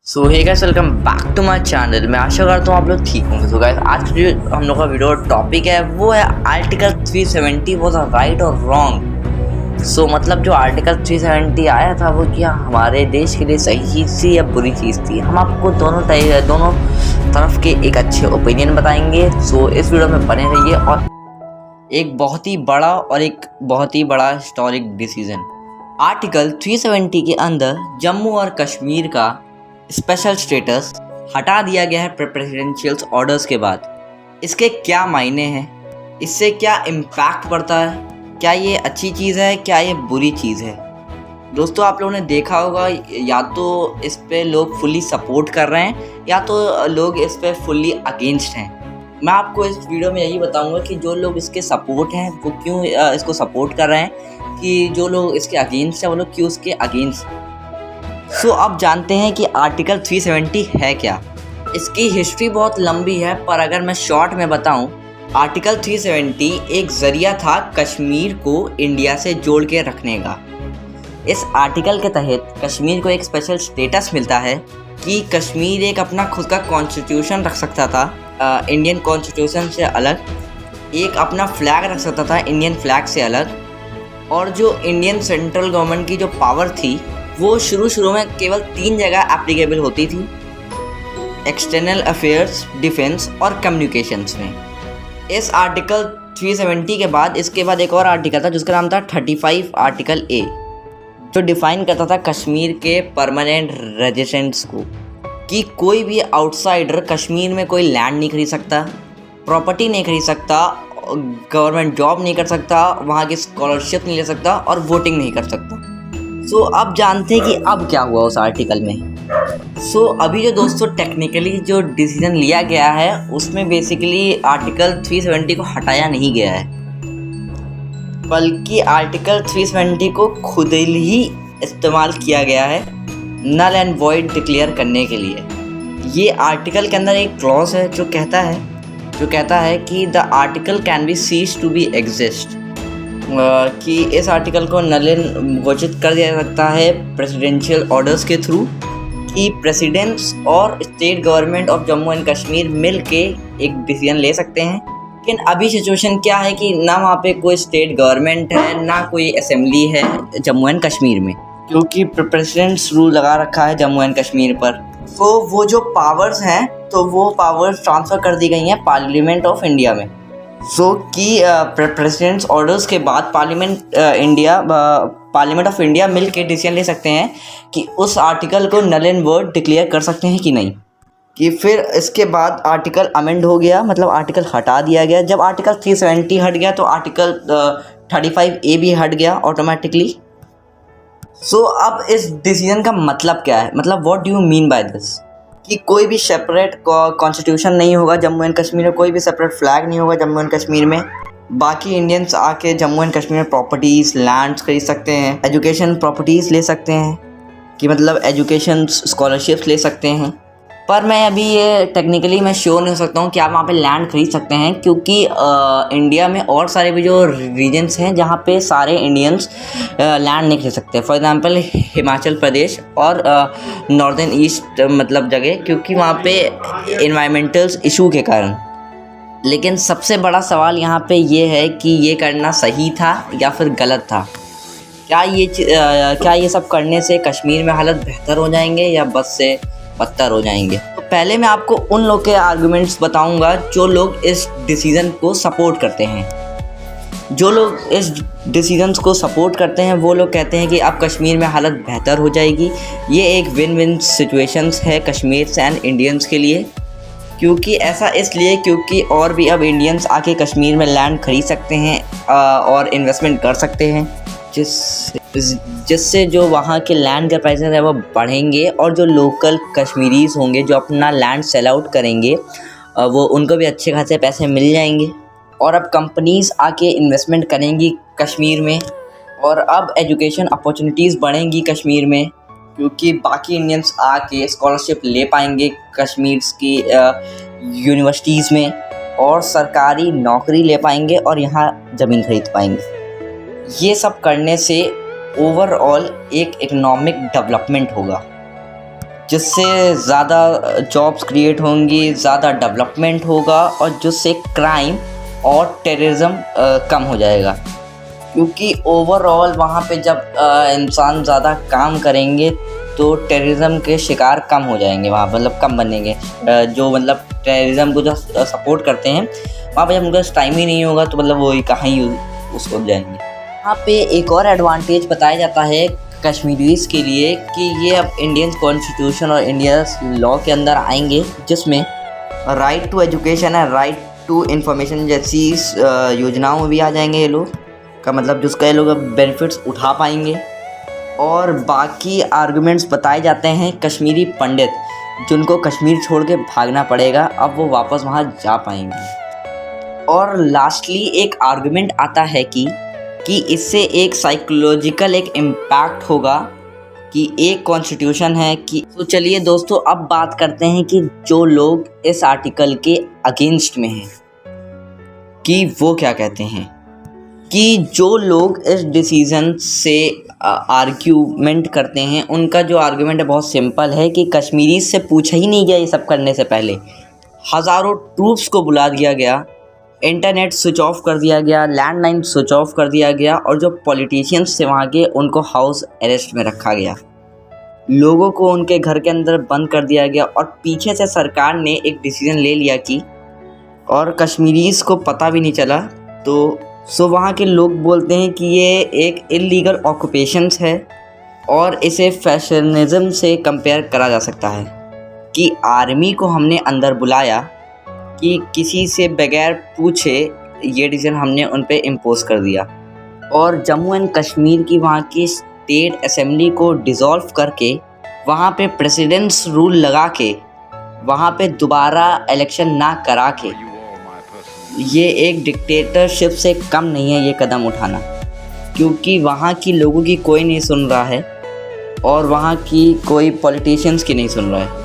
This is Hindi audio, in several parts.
So hey guys, welcome back to my channel. मैं आशा करता हूँ आप लोग ठीक होंगे। सो गाइस, आज जो हम लोग का वीडियो टॉपिक है वो है आर्टिकल 370 वाज अ राइट और रॉन्ग। सो मतलब जो आर्टिकल 370 आया था वो क्या हमारे देश के लिए सही चीज़ थी या बुरी चीज़ थी। हम आपको दोनों तरफ के एक अच्छे ओपिनियन बताएंगे। सो इस वीडियो में बने रहिए। और एक बहुत ही बड़ा हिस्टोरिक डिसीजन, आर्टिकल 370 के अंदर जम्मू और कश्मीर का स्पेशल स्टेटस हटा दिया गया है प्रेसिडेंशियल ऑर्डर्स के बाद। इसके क्या मायने हैं, इससे क्या इम्पैक्ट पड़ता है, क्या ये अच्छी चीज़ है, क्या ये बुरी चीज़ है। दोस्तों, आप लोगों ने देखा होगा या तो इस पे लोग फुल्ली सपोर्ट कर रहे हैं या तो लोग इस पे फुल्ली अगेंस्ट हैं। मैं आपको इस वीडियो में यही बताऊंगा कि जो लोग इसके सपोर्ट हैं वो क्यों इसको सपोर्ट कर रहे हैं, कि जो लोग इसके अगेंस्ट हैं वो लोग क्यों इसके अगेंस्ट। सो अब जानते हैं कि आर्टिकल 370 है क्या। इसकी हिस्ट्री बहुत लंबी है, पर अगर मैं शॉर्ट में बताऊं, आर्टिकल 370 एक ज़रिया था कश्मीर को इंडिया से जोड़ के रखने का। इस आर्टिकल के तहत कश्मीर को एक स्पेशल स्टेटस मिलता है कि कश्मीर एक अपना खुद का कॉन्स्टिट्यूशन रख सकता था, इंडियन कॉन्स्टिट्यूशन से अलग, एक अपना फ्लैग रख सकता था इंडियन फ्लैग से अलग, और जो इंडियन सेंट्रल गवर्नमेंट की जो पावर थी वो शुरू में केवल 3 जगह एप्लीकेबल होती थी: एक्सटर्नल अफेयर्स, डिफेंस और कम्युनिकेशंस में। इस आर्टिकल 370 के बाद इसके बाद एक और आर्टिकल था जिसका नाम था 35 आर्टिकल ए, जो डिफाइन करता था कश्मीर के परमानेंट रेजिडेंट्स को, कि कोई भी आउटसाइडर कश्मीर में कोई लैंड नहीं खरीद सकता, प्रॉपर्टी नहीं खरीद सकता, गवर्नमेंट जॉब नहीं कर सकता, वहाँ की स्कॉलरशिप नहीं ले सकता और वोटिंग नहीं कर सकता। सो अब जानते हैं कि अब क्या हुआ उस आर्टिकल में। सो अभी जो दोस्तों टेक्निकली जो डिसीजन लिया गया है उसमें बेसिकली आर्टिकल 370 को हटाया नहीं गया है, बल्कि आर्टिकल 370 को खुद ही इस्तेमाल किया गया है नल एंड वॉइड डिक्लेयर करने के लिए। ये आर्टिकल के अंदर एक क्लॉज है जो कहता है कि the article can be cease to be exist, कि इस आर्टिकल को नलिन घोषित कर दिया जा सकता है प्रेसिडेंशियल ऑर्डर्स के थ्रू, कि प्रेसिडेंट्स और state government of Jammu and Kashmir मिल के एक डिसीजन ले सकते हैं। लेकिन अभी सिचुएशन क्या है कि ना वहाँ पे कोई स्टेट गवर्नमेंट है ना कोई असेंबली है जम्मू एंड कश्मीर में, क्योंकि प्रेसिडेंट्स रूल लगा रखा है जम्मू एंड कश्मीर पर। तो वो जो पावर्स हैं तो वो पावर्स ट्रांसफ़र कर दी गई हैं पार्लियामेंट ऑफ इंडिया में। कि प्रेसिडेंट्स ऑर्डर्स के बाद पार्लियामेंट ऑफ इंडिया मिल के डिसीजन ले सकते हैं कि उस आर्टिकल को नल एंड वॉइड डिक्लेयर कर सकते हैं कि नहीं। कि फिर इसके बाद आर्टिकल अमेंड हो गया, मतलब आर्टिकल हटा दिया गया। जब आर्टिकल 370 हट गया तो आर्टिकल 35 ए भी हट गया ऑटोमेटिकली। सो अब इस डिसीजन का मतलब क्या है, मतलब what do you mean by this, कि कोई भी सेपरेट कॉन्स्टिट्यूशन नहीं होगा जम्मू एंड कश्मीर में, कोई भी सेपरेट फ्लैग नहीं होगा जम्मू एंड कश्मीर में। बाकी इंडियंस आके जम्मू एंड कश्मीर में प्रॉपर्टीज़, लैंड्स खरीद सकते हैं, एजुकेशन प्रॉपर्टीज़ ले सकते हैं, कि मतलब एजुकेशन स्कॉलरशिप्स ले सकते हैं। पर मैं अभी ये टेक्निकली मैं श्योर नहीं हो सकता हूँ कि आप वहाँ पे लैंड खरीद सकते हैं, क्योंकि इंडिया में और सारे भी जो रीजन्स हैं जहाँ पे सारे इंडियंस लैंड नहीं खरीद सकते। फॉर एग्जांपल हिमाचल प्रदेश और नॉर्दर्न ईस्ट मतलब जगह, क्योंकि वहाँ पे इन्वायरमेंटल इशू के कारण। लेकिन सबसे बड़ा सवाल यहाँ पे ये है कि ये करना सही था या फिर गलत था। क्या ये सब करने से कश्मीर में हालत बेहतर हो जाएंगे या बस से बदतर हो जाएंगे। तो पहले मैं आपको उन लोग के आर्गुमेंट्स बताऊंगा जो लोग इस डिसीज़न को सपोर्ट करते हैं। जो लोग इस डिसीजंस को सपोर्ट करते हैं वो लोग कहते हैं कि अब कश्मीर में हालत बेहतर हो जाएगी। ये एक विन विन सिचुएशंस है कश्मीर एंड इंडियंस के लिए। क्योंकि ऐसा इसलिए क्योंकि और भी अब इंडियंस आके कश्मीर में लैंड खरीद सकते हैं और इन्वेस्टमेंट कर सकते हैं, जिससे जो वहाँ के लैंड के प्राइसेस है वो बढ़ेंगे, और जो लोकल कश्मीरीज़ होंगे जो अपना लैंड सेल आउट करेंगे वो उनको भी अच्छे खासे पैसे मिल जाएंगे। और अब कंपनीज़ आके इन्वेस्टमेंट करेंगी कश्मीर में, और अब एजुकेशन अपॉर्चुनिटीज़ बढ़ेंगी कश्मीर में, क्योंकि बाकी इंडियंस आके स्कॉलरशिप ले पाएंगे कश्मीर की यूनिवर्सिटीज़ में, और सरकारी नौकरी ले पाएंगे और यहाँ ज़मीन खरीद पाएंगे। ये सब करने से ओवरऑल एक इकोनॉमिक डेवलपमेंट होगा। जिससे ज़्यादा जॉब्स क्रिएट होंगी, ज़्यादा डेवलपमेंट होगा और जिससे क्राइम और टेररिज्म कम हो जाएगा। क्योंकि ओवरऑल वहाँ पे जब इंसान ज़्यादा काम करेंगे तो टेररिज्म के शिकार कम हो जाएंगे, वहाँ मतलब कम बनेंगे। जो मतलब टेररिज्म को जो सपोर्ट करते हैं वहाँ पे जब उनका टाइम ही नहीं होगा तो मतलब वो कहाँ ही उसको जाएंगे। यहाँ पे एक और एडवांटेज बताया जाता है कश्मीरीज़ के लिए कि ये अब इंडियन कॉन्स्टिट्यूशन और इंडिया लॉ के अंदर आएंगे, जिसमें राइट टू एजुकेशन है, राइट टू इन्फॉर्मेशन जैसी योजनाओं में भी आ जाएंगे ये लोग, का मतलब जिसका ये लोग अब बेनिफिट्स उठा पाएंगे। और बाकी आर्गुमेंट्स बताए जाते हैं कश्मीरी पंडित जिनको कश्मीर छोड़ के भागना पड़ेगा, अब वो वापस वहाँ जा पाएंगे। और लास्टली एक आर्गुमेंट आता है कि इससे एक साइकोलॉजिकल एक इम्पैक्ट होगा कि एक कॉन्स्टिट्यूशन है कि। तो चलिए दोस्तों, अब बात करते हैं कि जो लोग इस आर्टिकल के अगेंस्ट में हैं कि वो क्या कहते हैं। कि जो लोग इस डिसीज़न से आर्ग्यूमेंट करते हैं, उनका जो आर्ग्यूमेंट है बहुत सिंपल है कि कश्मीरी से पूछा ही नहीं गया ये सब करने से पहले। हज़ारों ट्रूप्स को बुला दिया गया, इंटरनेट स्विच ऑफ कर दिया गया, लैंडलाइन स्विच ऑफ कर दिया गया और जो पॉलिटिशियंस थे वहाँ के उनको हाउस अरेस्ट में रखा गया, लोगों को उनके घर के अंदर बंद कर दिया गया। और पीछे से सरकार ने एक डिसीज़न ले लिया कि और कश्मीरीज़ को पता भी नहीं चला। तो वहाँ के लोग बोलते हैं कि ये एक इलीगल ऑक्यूपेशंस है और इसे फैशनिज़म से कंपेयर करा जा सकता है कि आर्मी को हमने अंदर बुलाया कि किसी से बगैर पूछे ये डिसीजन हमने उन पे इम्पोज कर दिया। और जम्मू एंड कश्मीर की वहाँ की स्टेट असेंबली को डिज़ोल्व करके वहाँ पे प्रेसिडेंट्स रूल लगा के वहाँ पे दोबारा इलेक्शन ना करा के, ये एक डिक्टेटरशिप से कम नहीं है ये कदम उठाना, क्योंकि वहाँ की लोगों की कोई नहीं सुन रहा है और वहाँ की कोई पॉलिटिशियंस की नहीं सुन रहा है।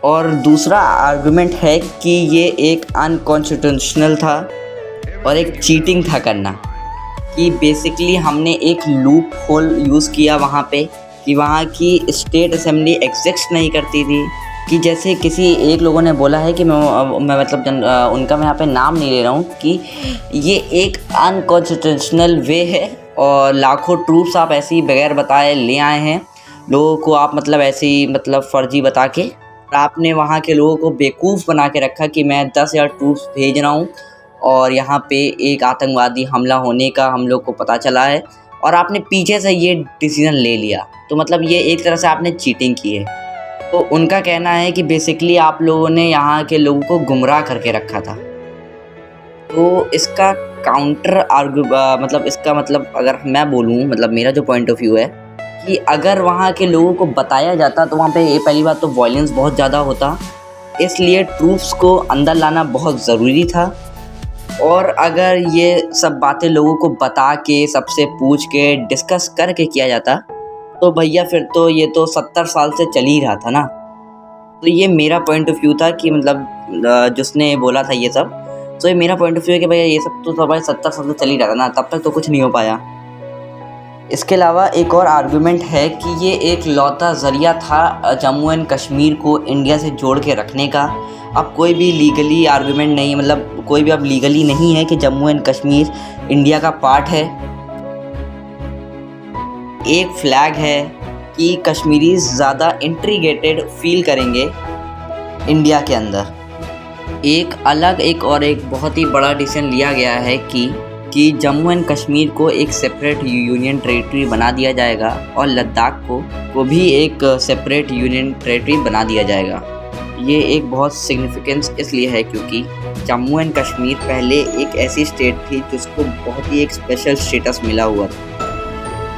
और दूसरा आर्गुमेंट है कि ये एक अनकॉन्स्टिट्यूशनल था और एक चीटिंग था करना, कि बेसिकली हमने एक लूप होल यूज़ किया वहाँ पे कि वहाँ की स्टेट असेंबली एग्जिस्ट नहीं करती थी। कि जैसे किसी एक लोगों ने बोला है कि मैं मतलब उनका मैं यहाँ पे नाम नहीं ले रहा हूँ, कि ये एक अनकॉन्स्टिट्यूशनल वे है और लाखों ट्रूप्स आप ऐसे ही बगैर बताए ले आए हैं, लोगों को आप मतलब ऐसे ही मतलब फ़र्जी बता के आपने वहाँ के लोगों को बेवकूफ़ बना के रखा कि मैं 10,000 ट्रूप्स भेज रहा हूँ और यहाँ पे एक आतंकवादी हमला होने का हम लोग को पता चला है और आपने पीछे से ये डिसीज़न ले लिया। तो मतलब ये एक तरह से आपने चीटिंग की है। तो उनका कहना है कि बेसिकली आप लोगों ने यहाँ के लोगों को गुमराह करके रखा था। तो इसका काउंटर मतलब इसका मतलब अगर मैं बोलूँ, मतलब मेरा जो पॉइंट ऑफ व्यू है कि अगर वहाँ के लोगों को बताया जाता तो वहाँ पे पहली बात तो वायलेंस बहुत ज़्यादा होता, इसलिए ट्रूप्स को अंदर लाना बहुत ज़रूरी था। और अगर ये सब बातें लोगों को बता के सबसे पूछ के डिस्कस करके किया जाता तो भैया फिर तो ये तो 70 साल से चल ही रहा था ना। तो ये मेरा पॉइंट ऑफ व्यू था कि मतलब जिसने बोला था ये सब, तो ये मेरा पॉइंट ऑफ व्यू है कि भैया ये सब तो भाई 70 साल से चल ही रहा था ना, तब तक तो कुछ नहीं हो पाया। इसके अलावा एक और आर्गुमेंट है कि ये एक लौता ज़रिया था जम्मू एंड कश्मीर को इंडिया से जोड़ के रखने का। अब कोई भी लीगली आर्गुमेंट नहीं, मतलब कोई भी अब लीगली नहीं है कि जम्मू एंड कश्मीर इंडिया का पार्ट है। एक फ्लैग है कि कश्मीरी ज़्यादा इंटीग्रेटेड फील करेंगे इंडिया के अंदर। एक बहुत ही बड़ा डिसीजन लिया गया है कि जम्मू एंड कश्मीर को एक सेपरेट यूनियन टेरिटरी बना दिया जाएगा और लद्दाख को भी एक सेपरेट यूनियन टेरिटरी बना दिया जाएगा। ये एक बहुत सिग्निफिकेंस इसलिए है क्योंकि जम्मू एंड कश्मीर पहले एक ऐसी स्टेट थी जिसको बहुत ही एक स्पेशल स्टेटस मिला हुआ था।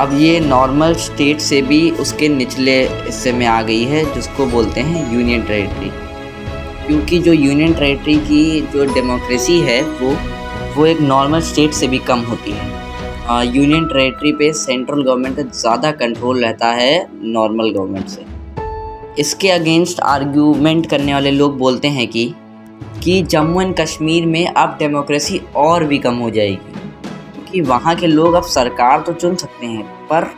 अब ये नॉर्मल स्टेट से भी उसके निचले हिस्से में आ गई है जिसको बोलते हैं यूनियन टेरिटरी, क्योंकि जो यूनियन टेरिटरी की जो डेमोक्रेसी है वो एक नॉर्मल स्टेट से भी कम होती है। यूनियन टेरिटरी पे सेंट्रल गवर्नमेंट का ज़्यादा कंट्रोल रहता है नॉर्मल गवर्नमेंट से। इसके अगेंस्ट आर्ग्यूमेंट करने वाले लोग बोलते हैं कि जम्मू एंड कश्मीर में अब डेमोक्रेसी और भी कम हो जाएगी, क्योंकि वहाँ के लोग अब सरकार तो चुन सकते हैं पर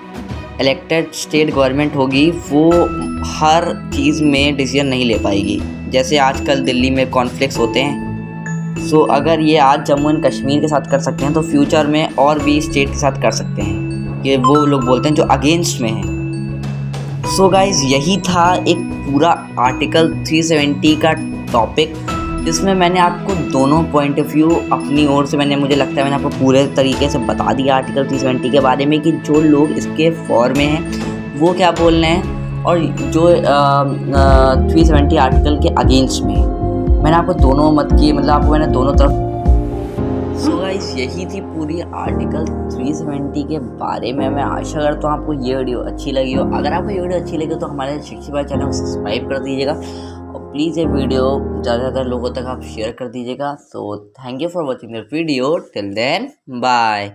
इलेक्टेड स्टेट गवर्नमेंट होगी वो हर चीज़ में डिसीजन नहीं ले पाएगी। जैसे आजकल दिल्ली में कॉन्फ्लिक्ट्स होते हैं, सो अगर ये आज जम्मू एंड कश्मीर के साथ कर सकते हैं तो फ्यूचर में और भी स्टेट के साथ कर सकते हैं। ये वो लोग बोलते हैं जो अगेंस्ट में हैं। सो गाइज यही था एक पूरा आर्टिकल 370 का टॉपिक, जिसमें मैंने आपको दोनों पॉइंट ऑफ व्यू अपनी ओर से मुझे लगता है मैंने आपको पूरे तरीके से बता दिया आर्टिकल 370 के बारे में कि जो लोग इसके फॉर में हैं वो क्या बोल रहे हैं और जो 370 आर्टिकल के अगेंस्ट में है। मैंने आपको दोनों मत किए, मतलब आपको मैंने दोनों तरफ। सो गाइस यही थी पूरी आर्टिकल 370 के बारे में। मैं आशा करता हूँ आपको ये वीडियो अच्छी लगी हो। अगर आपको ये वीडियो अच्छी लगी तो हमारे शिक्षी भाई चैनल को सब्सक्राइब कर दीजिएगा और प्लीज़ ये वीडियो ज़्यादा से ज़्यादा लोगों तक आप शेयर कर दीजिएगा। So thank you for watching the video, till then bye.